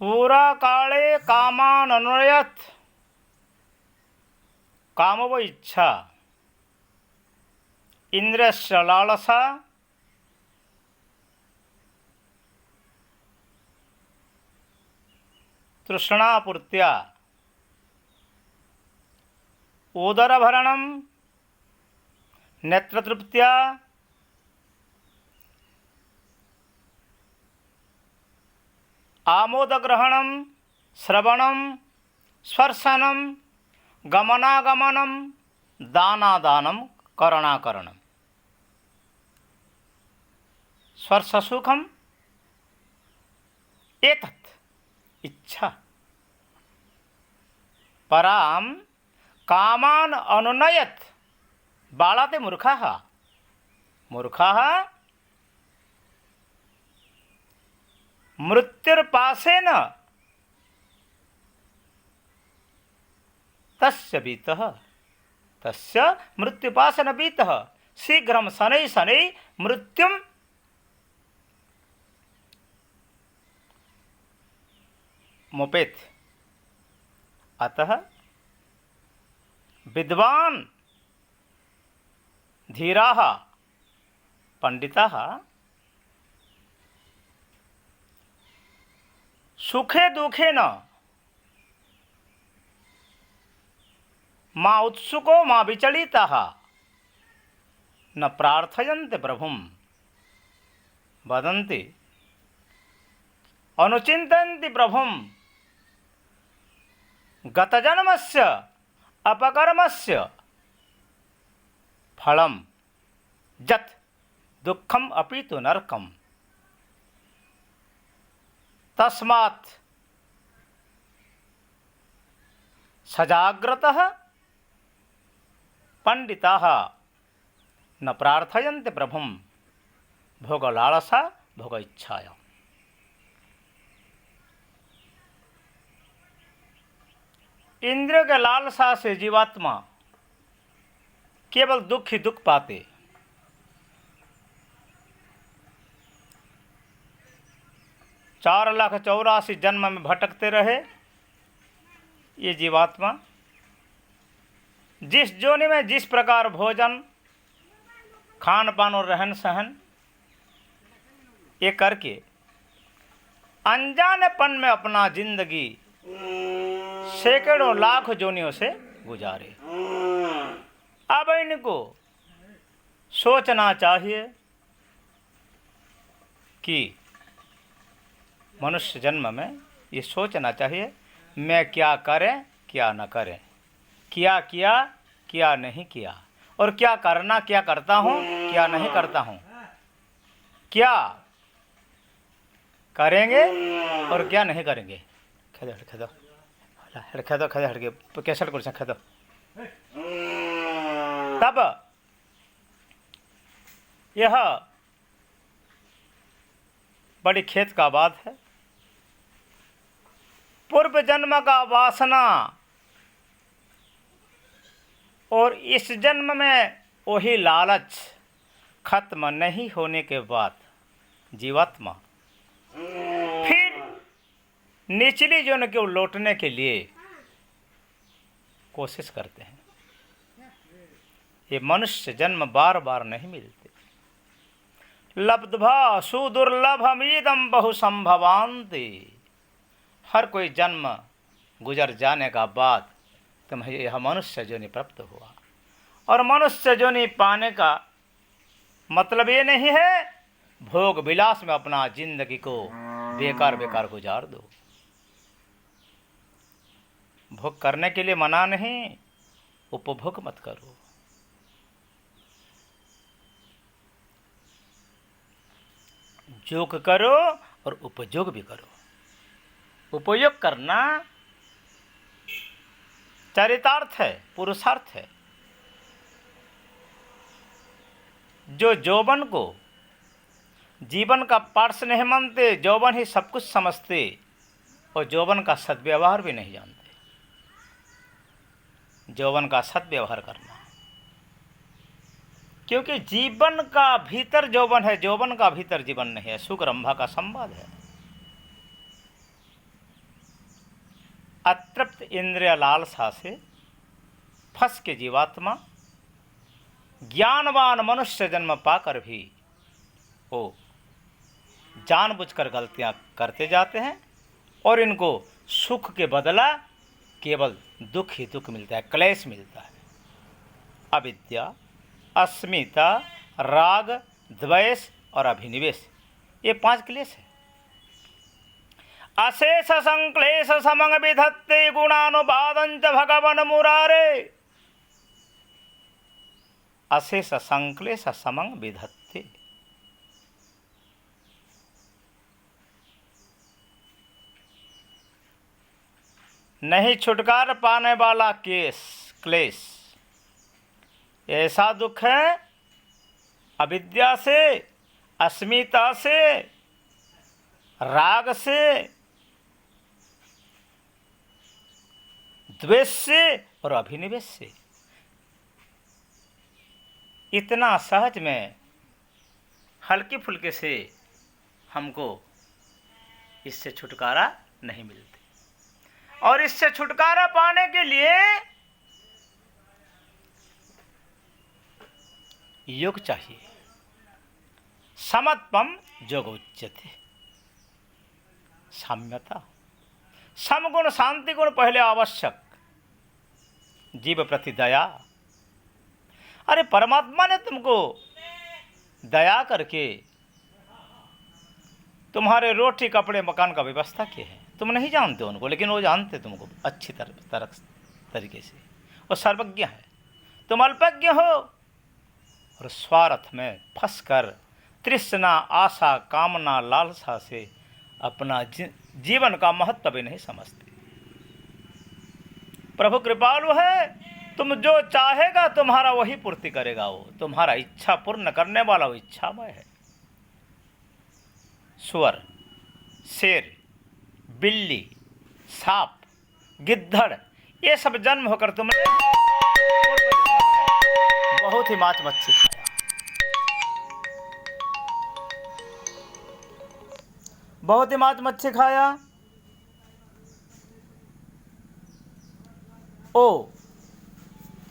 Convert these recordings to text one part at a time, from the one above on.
पूरा काले कामान अनुयत काम व इच्छा इंद्रियस्य लालसा तृष्णापूर्त्या उदरभरणं नेत्रतृप्त्या आमोदग्रहणं श्रवणं स्पर्शनं गमनागमनं दानादानं करणाकरणं स्पर्शसुखम् एतत् इच्छा पराम कामान अनुनयत बाळाते मूर्खाः मूर्खाः मृत्युर्पाशेन तस्य बीतः तस्य मृत्युपाशेन बीतः शीघ्रं शनैः शनैः मृत्युं मुपेत्। अतः विद्वान् धीराः पंडिताः सुखे दुखे न मा उत्सुको मा विचलिताः न प्रार्थयन्ते प्रभुं वदन्ति अनुचिन्तयन्ति प्रभुं गतजन्मस्य अपकर्मस्य फलं यत् दुःखम् अपि तु नरकम्। तस्मात् सजाग्रतः पंडिताः न प्रार्थयन्ते प्रभुं भोगलालसा भोग इच्छाया। इंद्रियों के लालसा से जीवात्मा केवल दुख ही दुख पाते। चार लाख 84 जन्म में भटकते रहे ये जीवात्मा। जिस जोनि में जिस प्रकार भोजन खान पान और रहन सहन ये करके अनजानेपन में अपना जिंदगी सैकड़ों लाख जोनियों से गुजारे। अब इनको सोचना चाहिए कि मनुष्य जन्म में ये सोचना चाहिए मैं क्या करें क्या न करें, क्या किया क्या नहीं किया, और क्या करना क्या करता हूँ क्या नहीं करता हूँ, क्या करेंगे और क्या नहीं करेंगे। खेदो खेदो खेदो हटके कैसे कर खेदो। तब यह बड़ी खेत का बात है। पूर्व जन्म का वासना और इस जन्म में वही लालच खत्म नहीं होने के बाद जीवात्मा फिर निचली जोन को लौटने के लिए कोशिश करते हैं। ये मनुष्य जन्म बार बार नहीं मिलते। लब्ध्वा सुदुर्लभमीदं बहु संभवान्ति। हर कोई जन्म गुजर जाने का बाद तुम्हें यह मनुष्य जोनि प्राप्त हुआ, और मनुष्य जोनि पाने का मतलब ये नहीं है भोग विलास में अपना जिंदगी को बेकार बेकार गुजार दो। भोग करने के लिए मना नहीं, उपभोग मत करो। जोग करो और उपयोग भी करो। उपयोग करना चरितार्थ है, पुरुषार्थ है। जो यौवन को जीवन का पार्श नहीं मानते, यौवन ही सब कुछ समझते और यौवन का सद्व्यवहार भी नहीं जानते। यौवन का सद्व्यवहार करना, क्योंकि जीवन का भीतर यौवन है, यौवन का भीतर जीवन नहीं है। सुख रंभा का संवाद है। अतृप्त इंद्रिय लालसा से फंस के जीवात्मा ज्ञानवान मनुष्य जन्म पाकर भी वो जानबूझकर गलतियां करते जाते हैं और इनको सुख के बदला केवल दुख ही दुख मिलता है, क्लेश मिलता है। अविद्या, अस्मिता, राग, द्वेष और अभिनिवेश, ये 5 क्लेश है। अशेष संक्लेश समंग विधत्ते गुणानुवादंच भगवन मुरारे। अशेष संक्लेश समंग विधत्ते, नहीं छुटकार पाने वाला क्लेश, ऐसा दुख है अविद्या से, अस्मिता से, राग से, द्वेष से और अभिनिवेश से। इतना सहज में हल्के फुल्के से हमको इससे छुटकारा नहीं मिलता। और इससे छुटकारा पाने के लिए योग चाहिए। समत्वम योगोच्यते, साम्यता, समगुण शांति गुण पहले आवश्यक, जीव प्रति दया। अरे परमात्मा ने तुमको दया करके तुम्हारे रोटी कपड़े मकान का व्यवस्था किया है। तुम नहीं जानते उनको, लेकिन वो जानते तुमको अच्छी तरीके से। वो सर्वज्ञ है, तुम अल्पज्ञ हो और स्वार्थ में फंसकर तृष्णा, आशा, कामना, लालसा से अपना जीवन का महत्व भी नहीं समझते। प्रभु कृपालु है, तुम जो चाहेगा तुम्हारा वही पूर्ति करेगा। वो तुम्हारा इच्छा पूर्ण करने वाला वो इच्छामय है। सुअर, शेर, बिल्ली, सांप, गिद्धड़, ये सब जन्म होकर तुमने बहुत ही मांस मच्छी खाया, बहुत ही मांस मच्छी खाया। ओ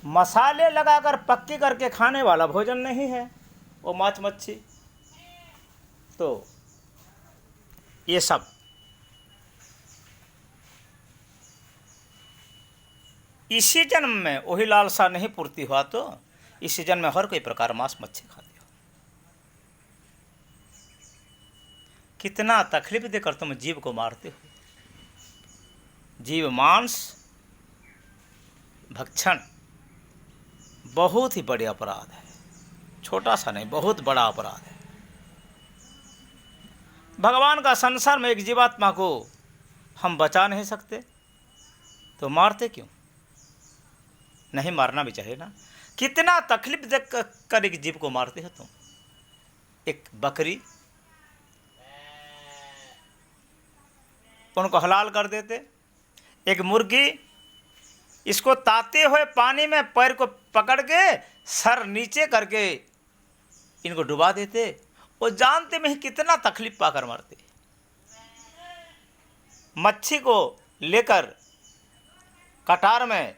मसाले लगाकर पक्की करके खाने वाला भोजन नहीं है वो मांस मच्छी। तो ये सब इसी जन्म में वही लालसा नहीं पूर्ति हुआ तो इसी जन्म में हर कोई प्रकार मांस मच्छी खाते हो। कितना तकलीफ देकर तुम जीव को मारते हो। जीव मांस भक्षण बहुत ही बड़े अपराध है, छोटा सा नहीं, बहुत बड़ा अपराध है। भगवान का संसार में एक जीवात्मा को हम बचा नहीं सकते तो मारते क्यों? नहीं मारना भी चाहिए ना। कितना तकलीफ देख कर एक जीव को मारते हो तुम। एक बकरी, उनको हलाल कर देते। एक मुर्गी, इसको ताते हुए पानी में पैर को पकड़ के सर नीचे करके इनको डुबा देते। वो जानते में ही कितना तकलीफ पाकर मरते। मच्छी को लेकर कटार में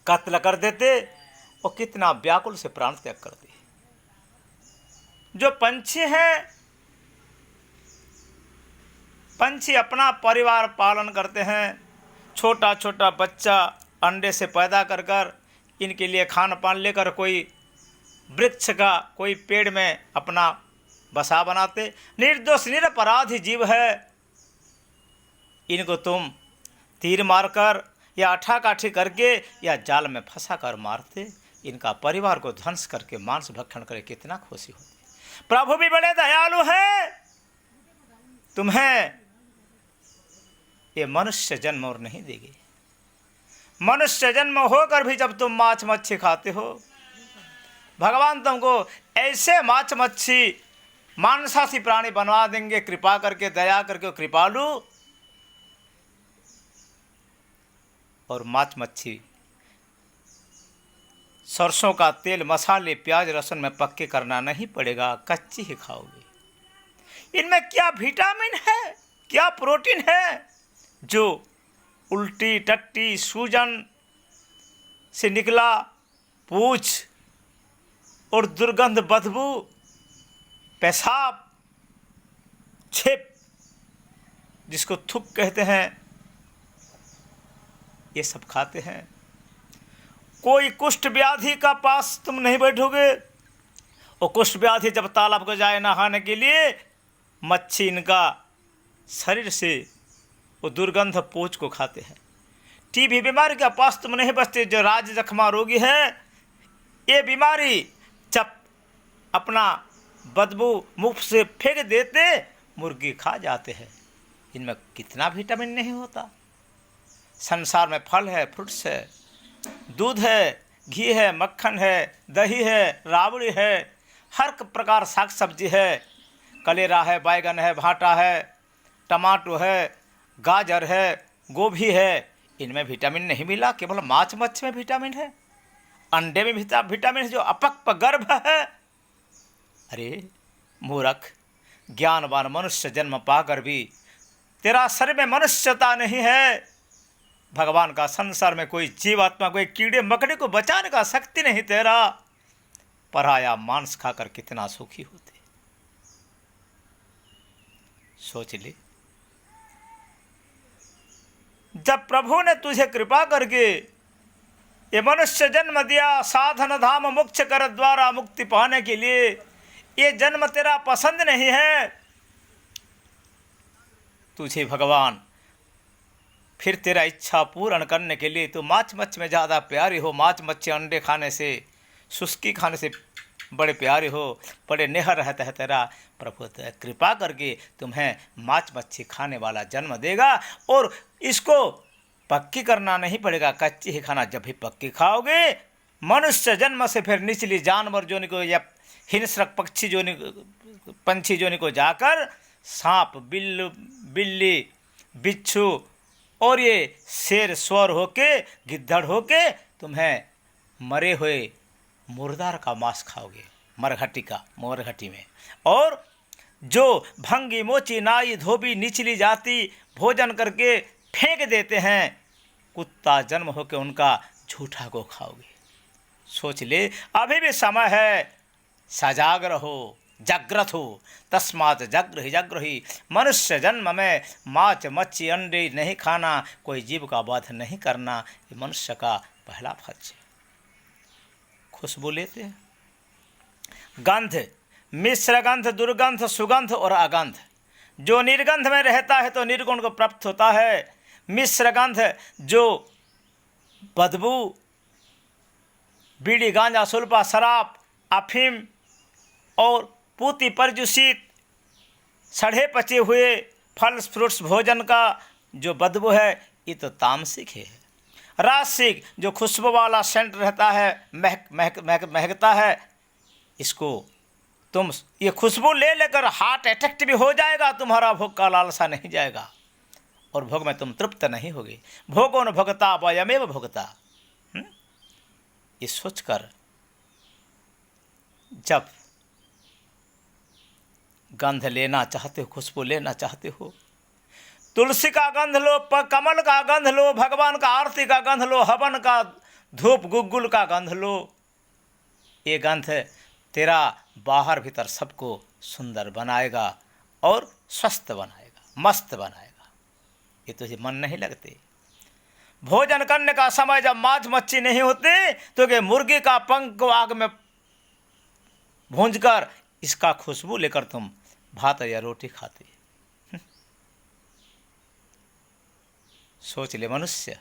कत्ल कर देते, वो कितना व्याकुल से प्राण त्याग करते। जो पंछी हैं, पंछी अपना परिवार पालन करते हैं। छोटा छोटा बच्चा अंडे से पैदा कर कर इनके लिए खान पान लेकर कोई वृक्ष का, कोई पेड़ में अपना बसा बनाते। निर्दोष निरपराधी जीव है, इनको तुम तीर मारकर या अठाकाठी करके या जाल में फंसा कर मारते। इनका परिवार को ध्वंस करके मांस भक्षण करे कितना खुशी होती। प्रभु भी बड़े दयालु हैं, तुम्हें ये मनुष्य जन्म और नहीं देंगे। मनुष्य जन्म होकर भी जब तुम मांस मच्छी खाते हो, भगवान तुमको ऐसे मांस मच्छी मांसाशी प्राणी बनवा देंगे कृपा करके, दया करके। कृपालु और मांस मच्छी सरसों का तेल, मसाले, प्याज, लहसुन में पक्के करना नहीं पड़ेगा, कच्ची ही खाओगे। इनमें क्या विटामिन है, क्या प्रोटीन है जो उल्टी टट्टी सूजन से निकला पूछ और दुर्गंध बदबू पेशाब छिप जिसको थूक कहते हैं, ये सब खाते हैं। कोई कुष्ठ व्याधि का पास तुम नहीं बैठोगे। और कुष्ठ व्याधि जब तालाब को जाए नहाने के लिए, मच्छी इनका शरीर से वो दुर्गंध पूछ को खाते हैं। टीबी बीमारी का पास तुम नहीं बचते। जो राज जख्मा रोगी है, ये बीमारी जब अपना बदबू मुख से फेंक देते, मुर्गी खा जाते हैं। इनमें कितना विटामिन नहीं होता। संसार में फल है, फ्रूट्स है, दूध है, घी है, मक्खन है, दही है, राबड़ी है, हर प्रकार साग सब्जी है, कलेरा है, बैगन है, भाटा है, टमाटो है, गाजर है, गोभी है। इनमें विटामिन नहीं मिला, केवल माछ मच्छी में विटामिन है। अंडे में विटामिन है जो अपक्व गर्भ है। अरे मूर्ख, ज्ञानवान मनुष्य जन्म पाकर भी तेरा शरीर में मनुष्यता नहीं है। भगवान का संसार में कोई जीवात्मा, कोई कीड़े मकड़े को बचाने का शक्ति नहीं तेरा। पराया मांस खाकर कितना सुखी होते, सोच ले। जब प्रभु ने तुझे कृपा करके ये मनुष्य जन्म दिया, साधन धाम मोक्ष कर द्वारा मुक्ति पाने के लिए, ये जन्म तेरा पसंद नहीं है। तुझे भगवान फिर तेरा इच्छा पूर्ण करने के लिए, तो माछ मच्छी में ज़्यादा प्यारी हो। माछ मच्छी अंडे खाने से, शुष्की खाने से बड़े प्यारे हो, बड़े नेह रहता है तेरा। प्रभु कृपा करके तुम्हें माछ मच्छी खाने वाला जन्म देगा। और इसको पक्की करना नहीं पड़ेगा, कच्ची ही खाना। जब भी पक्की खाओगे, मनुष्य जन्म से फिर निचली जानवर जोनि को या हिंसक पक्षी जोनि, पंछी जोनि को जाकर सांप, बिल्ली, बिच्छू और ये शेर स्वर होके, गिद्धड़ होके तुम्हें मरे हुए मुर्दार का मांस खाओगे, मरघटी में। और जो भंगी मोची नाई धोबी निचली जाति भोजन करके फेंक देते हैं, कुत्ता जन्म होके उनका झूठा को खाओगे। सोच ले, अभी भी समय है, सजाग रहो, जागृत हो। तस्मात् जागृहि। मनुष्य जन्म में माछ मच्छी अंडे नहीं खाना, कोई जीव का वध नहीं करना, ये मनुष्य का पहला फर्ज है। खुशबू लेते हैं, गंध, मिश्र गंध, दुर्गंध, सुगंध और अगंध। जो निर्गंध में रहता है तो निर्गुण को प्राप्त होता है। मिश्र गंध जो बदबू, बीड़ी गांजा सुल्फा शराब अफीम और पूती प्रदूषित सड़े पचे हुए फल फ्रूट्स भोजन का जो बदबू है, ये तो तामसिक है। रासिक जो खुशबू वाला सेंट रहता है, महकता है, इसको तुम ये खुशबू ले लेकर हार्ट अटैक भी हो जाएगा, तुम्हारा भोग का लालसा नहीं जाएगा और भोग में तुम तृप्त नहीं होगे। भोगो न भोगता वयमेव भोगता। ये सोचकर जब गंध लेना चाहते हो, खुशबू लेना चाहते हो, तुलसी का गंध लो, कमल का गंध लो, भगवान का आरती का गंध लो, हवन का धूप गुग्गुल का गंध लो। ये गंध तेरा बाहर भीतर सबको सुंदर बनाएगा और स्वस्थ बनाएगा, मस्त बनाएगा। ये तुझे मन नहीं लगते? भोजन करने का समय जब मांस मच्छी नहीं होते तो के मुर्गी का पंख को आग में भूंजकर इसका खुशबू लेकर तुम भात या रोटी खाते। सोच ले मनुष्य,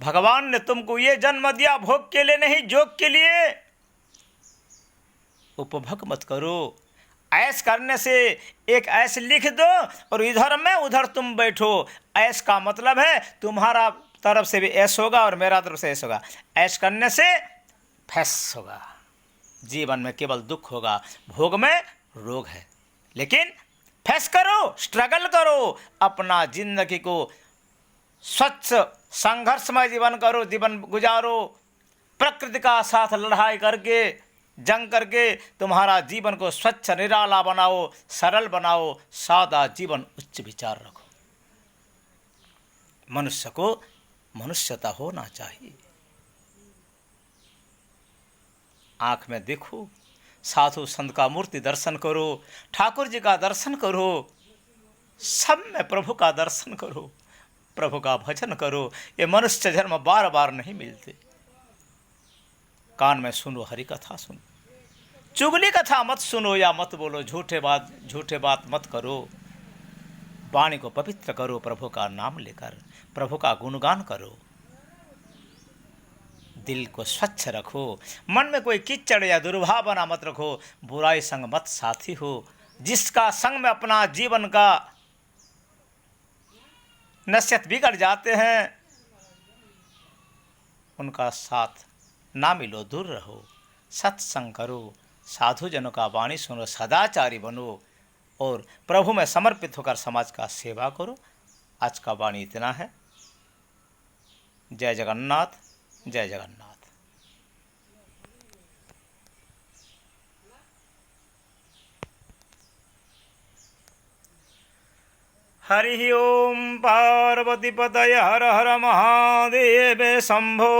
भगवान ने तुमको ये जन्म दिया भोग के लिए नहीं, जोग के लिए। उपभोग मत करो। ऐश करने से एक ऐश लिख दो और इधर में उधर तुम बैठो। ऐश का मतलब है तुम्हारा तरफ से भी ऐश होगा और मेरा तरफ से ऐश होगा। ऐश करने से फैस होगा, जीवन में केवल दुख होगा, भोग में रोग है। लेकिन फैस करो, स्ट्रगल करो, अपना जिंदगी को स्वच्छ संघर्षमय जीवन करो, जीवन गुजारो। प्रकृति का साथ लड़ाई करके, जंग करके तुम्हारा जीवन को स्वच्छ निराला बनाओ, सरल बनाओ, सादा जीवन, उच्च विचार रखो। मनुष्य को मनुष्यता होना चाहिए। आंख में देखो, साधु संत का मूर्ति दर्शन करो, ठाकुर जी का दर्शन करो, सब में प्रभु का दर्शन करो, प्रभु का भजन करो। ये मनुष्य जन्म बार बार नहीं मिलते। कान में सुनो, हरि कथा सुनो, चुगली कथा मत सुनो या मत बोलो, झूठे बात मत करो। वाणी को पवित्र करो, प्रभु का नाम लेकर प्रभु का गुणगान करो। दिल को स्वच्छ रखो, मन में कोई कीचड़ या दुर्भावना मत रखो। बुराई संग मत साथी हो। जिसका संग में अपना जीवन का नसीहत बिगड़ जाते हैं, उनका साथ ना मिलो, दूर रहो। सत्संग करो, साधु जनों का वाणी सुनो, सदाचारी बनो और प्रभु में समर्पित होकर समाज का सेवा करो। आज का वाणी इतना है। जय जगन्नाथ, जय जगन्नाथ। हरि ओम पार्वती पतये हर हर महादेव शंभो।